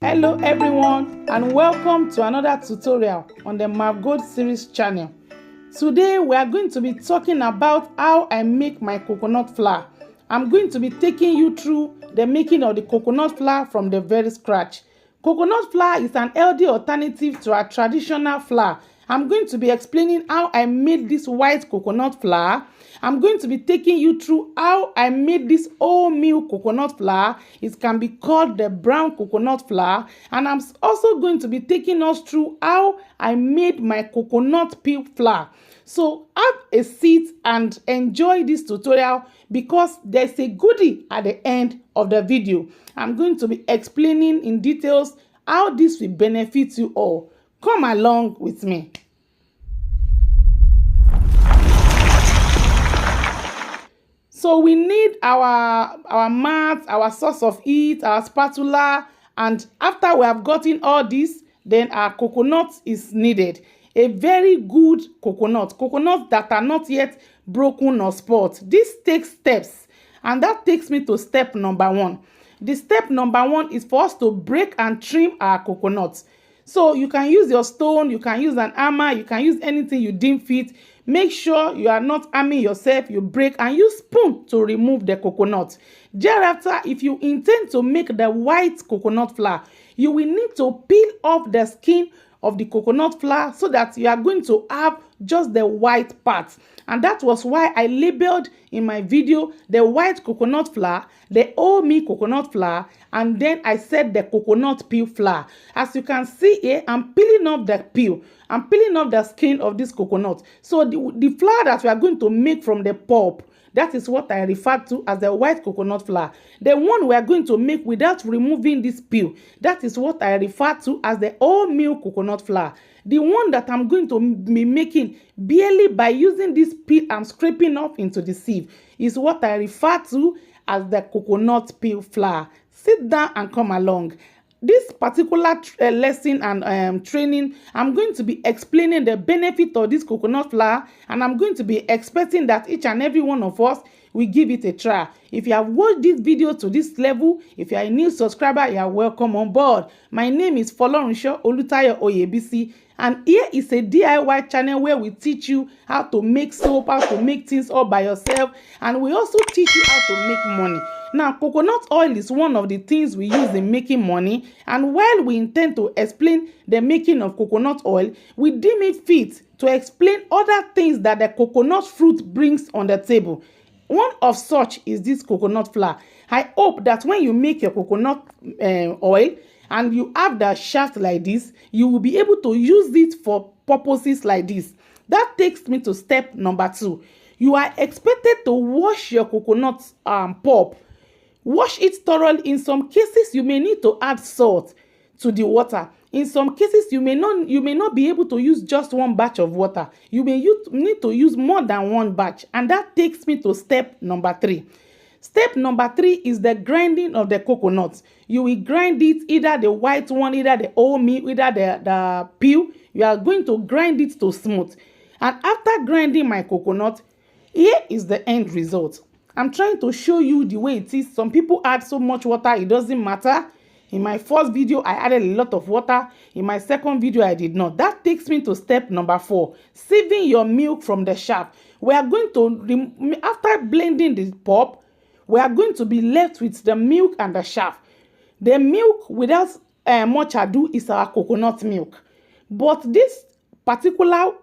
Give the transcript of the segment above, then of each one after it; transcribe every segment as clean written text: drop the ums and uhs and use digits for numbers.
Hello everyone, and welcome to another tutorial on the Margot series channel. Today we are going to be talking about how I make my coconut flour. I'm going to be taking you through the making of the coconut flour from the very scratch. Coconut flour is an healthy alternative to our traditional flour. I'm going to be explaining how I made this white coconut flour. I'm going to be taking you through how I made this wholemeal coconut flour. It can be called the brown coconut flour. And I'm also going to be taking us through how I made my coconut peel flour. So have a seat and enjoy this tutorial because there's a goodie at the end of the video. I'm going to be explaining in details how this will benefit you all. Come along with me. So we need our mat, our source of heat, our spatula, and after we have gotten all this, then our coconut is needed. A very good coconuts that are not yet broken or spoiled. This takes steps, and that takes me to step number 1. The step number 1 is for us to break and trim our coconuts. So you can use your stone, you can use an hammer, you can use anything you deem fit. Make sure you are not harming yourself. You break and use spoon to remove the coconut. Thereafter, if you intend to make the white coconut flour, you will need to peel off the skin of the coconut flour so that you are going to have just the white part. And that was why I labeled in my video the white coconut flour, the wholemeal coconut flour, and then I said the coconut peel flour. As you can see here, I'm peeling off the peel. I'm peeling off the skin of this coconut. So the flour that we are going to make from the pulp, that is what I refer to as the white coconut flour. The one we are going to make without removing this peel, that is what I refer to as the wholemeal coconut flour. The one that I'm going to be making barely by using this peel and scraping off into the sieve is what I refer to as the coconut peel flour. Sit down and come along. This particular lesson and training, I'm going to be explaining the benefit of this coconut flour, and I'm going to be expecting that each and every one of us will give it a try. If you have watched this video to this level, if you are a new subscriber, you are welcome on board. My name is Folorunsho Olutayo Oyebisi, and here is a DIY channel where we teach you how to make soap, how to make things all by yourself, and we also teach you how to make money. Now, coconut oil is one of the things we use in making money, and while we intend to explain the making of coconut oil, we deem it fit to explain other things that the coconut fruit brings on the table. One of such is this coconut flour. I hope that when you make your coconut oil and you have the shaft like this, you will be able to use it for purposes like this. That takes me to step number 2. You are expected to wash your coconut pulp. Wash it thoroughly. In some cases, you may need to add salt to the water. In some cases, you may not be able to use just one batch of water. You may need to use more than one batch. And that takes me to step number 3. Step number 3 is the grinding of the coconuts. You will grind it, either the white one, either the wholemeal, either the peel. You are going to grind it to smooth. And after grinding my coconut, here is the end result. I'm trying to show you the way it is. Some people add so much water, it doesn't matter. In my first video, I added a lot of water. In my second video, I did not. That takes me to step number 4, sieving your milk from the shaft. We are going to, after blending the pulp, we are going to be left with the milk and the shaft. The milk, without much ado, is our coconut milk. But this particular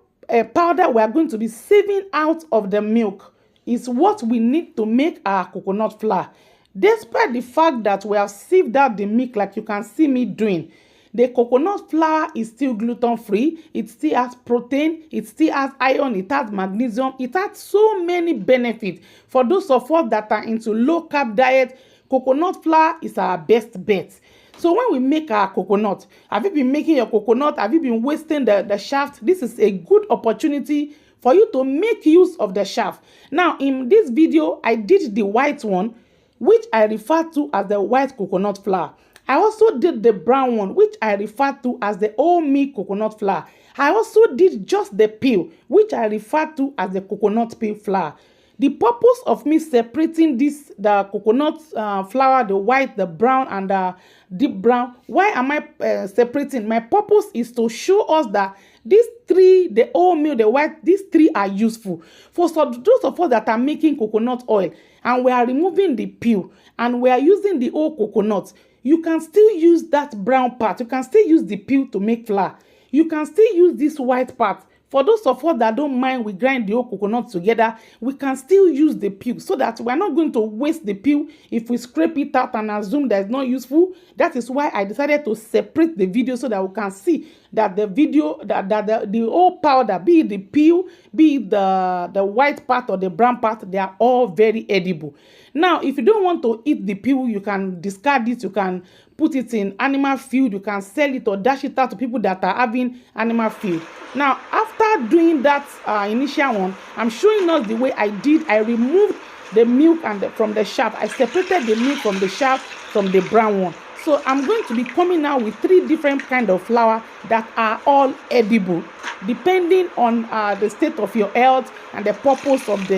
powder we are going to be sieving out of the milk is what we need to make our coconut flour. Despite the fact that we have sieved out the milk like you can see me doing, the coconut flour is still gluten-free. It still has protein, it still has iron, it has magnesium, it has so many benefits. For those of us that are into low-carb diet, coconut flour is our best bet. So when we make our coconut, have you been making your coconut? Have you been wasting the shaft? This is a good opportunity for you to make use of the shaft. Now, in this video, I did the white one, which I refer to as the white coconut flour. I also did the brown one, which I refer to as the wholemeal coconut flour. I also did just the peel, which I refer to as the coconut peel flour. The purpose of me separating the coconut flour, the white, the brown, and the deep brown, why am I separating? My purpose is to show us that these three, the wholemeal, the white, these three are useful for those of us that are making coconut oil and we are removing the peel and we are using the whole coconut. You can still use that brown part. You can still use the peel to make flour. You can still use this white part. For those of us that don't mind, we grind the whole coconut together, we can still use the peel so that we're not going to waste the peel if we scrape it out and assume that it's not useful. That is why I decided to separate the video so that we can see that the video, the whole powder, be it the peel, be it the white part or the brown part, they are all very edible. Now, if you don't want to eat the peel, you can discard it, you can put it in animal feed, you can sell it or dash it out to people that are having animal feed. Now, after doing that initial one, I'm showing us the way I did. I removed the milk from the shaft. I separated the milk from the shaft from the brown one. So I'm going to be coming out with 3 different kinds of flour that are all edible, depending on the state of your health and the purpose of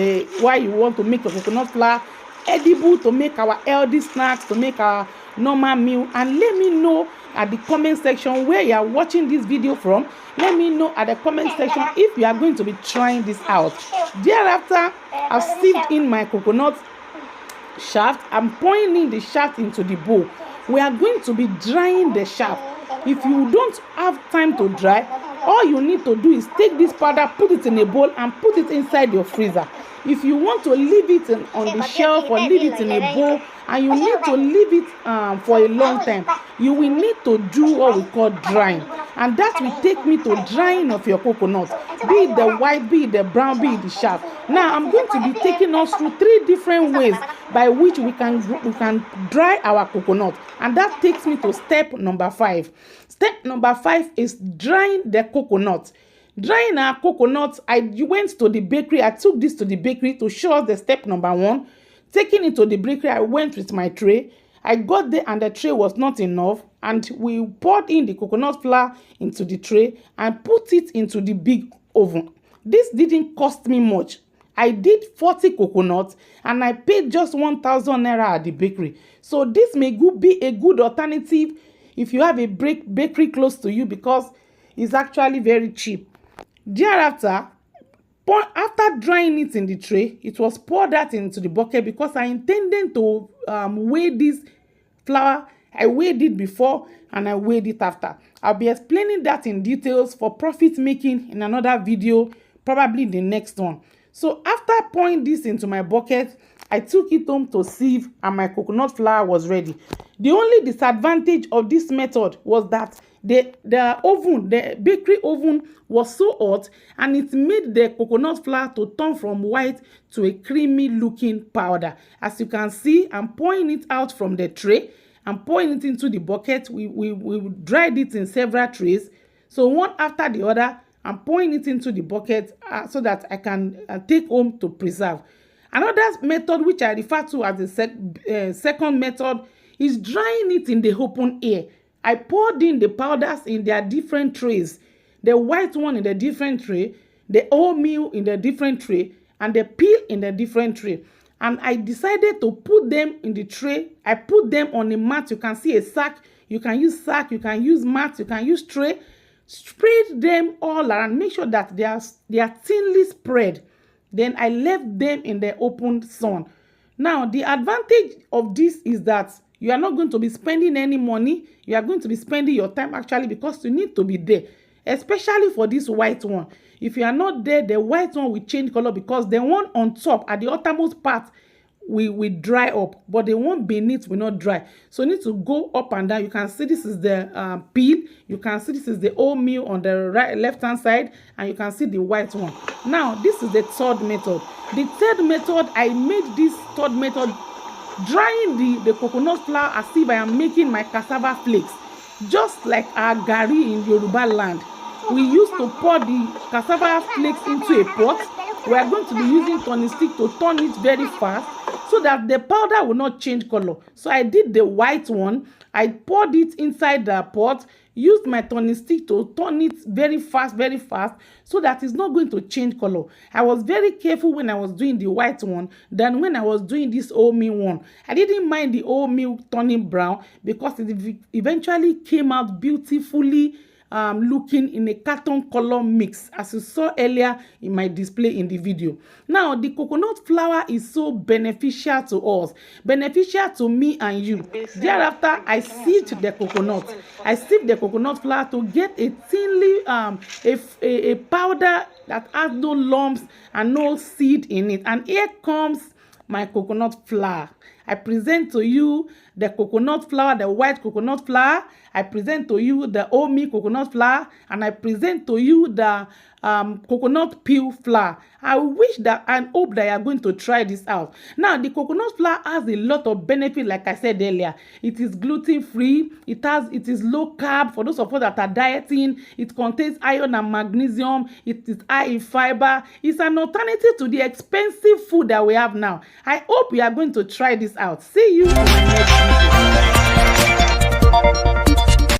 why you want to make a coconut flour. Edible to make our healthy snacks, to make our normal meal. And let me know at the comment section where you are watching this video from. Let me know at the comment section if you are going to be trying this out. Thereafter, I've sieved in my coconut shaft. I'm pouring in the shaft into the bowl. We are going to be drying the shaft. If you don't have time to dry, all you need to do is take this powder, put it in a bowl and put it inside your freezer. If you want to leave it on the shelf or leave it in a bowl and you need to leave it for a long time, you will need to do what we call drying. And that will take me to drying of your coconut, be it the white, be it the brown, be it the shaft. Now I'm going to be taking us through 3 different ways by which we can dry our coconut, and that takes me to step number 5. Step number 5 is drying the coconut. Drying our coconut, I went to the bakery. I took this to the bakery to show us the step number 1. Taking it to the bakery, I went with my tray. I got there and the tray was not enough, and we poured in the coconut flour into the tray and put it into the big oven. This didn't cost me much. I did 40 coconuts and I paid just 1,000 naira at the bakery. So this may be a good alternative if you have a bakery close to you, because it's actually very cheap. Thereafter, after drying it in the tray, it was poured out into the bucket because I intended to weigh this flour. I weighed it before and I weighed it after. I'll be explaining that in details for profit making in another video, probably the next one. So after pouring this into my bucket, I took it home to sieve and my coconut flour was ready. The only disadvantage of this method was that the bakery oven was so hot and it made the coconut flour to turn from white to a creamy looking powder. As you can see, I'm pouring it out from the tray. I'm pouring it into the bucket. We dried it in several trays. So one after the other, I'm pouring it into the bucket so that I can take home to preserve. Another method which I refer to as the second method is drying it in the open air. I poured in the powders in their different trays. The white one in the different tray, the wholemeal in the different tray, and the peel in the different tray. And I decided to put them in the tray. I put them on a mat. You can see a sack. You can use sack. You can use mat. You can use tray. Spread them all around. Make sure that they are thinly spread. Then I left them in the open sun. Now, the advantage of this is that you are not going to be spending any money. You are going to be spending your time actually, because you need to be there, especially for this white one. If you are not there, the white one will change color, because the one on top at the outermost part will dry up, but the one beneath will not dry. So you need to go up and down. You can see this is the peel. You can see this is the wholemeal on the left hand side, and you can see the white one. Now this is the third method. The third method, I made this third method drying the coconut flour as if I am making my cassava flakes, just like our gari in Yoruba land. We used to pour the cassava flakes into a pot. We are going to be using turning stick to turn it very fast so that the powder will not change color. So I did the white one. I poured it inside the pot, used my turning stick to turn it very fast, so that it's not going to change color. I was very careful when I was doing the white one than when I was doing this oatmeal one. I didn't mind the oatmeal turning brown because it eventually came out beautifully looking in a carton color mix, as you saw earlier in my display in the video. Now the coconut flour is so beneficial to us, beneficial to me and you. Thereafter, I sieved the coconut. I sieved the coconut flour to get a thinly a powder that has no lumps and no seed in it. And here comes my coconut flour. I present to you the coconut flour, the white coconut flour. I present to you the oatmeal coconut flour, and I present to you the coconut peel flour. I wish that and hope that you are going to try this out. Now, the coconut flour has a lot of benefit, like I said earlier. It is gluten free. It is low carb for those of us that are dieting. It contains iron and magnesium. It is high in fiber. It's an alternative to the expensive food that we have now. I hope you are going to try this out. See you in my next video.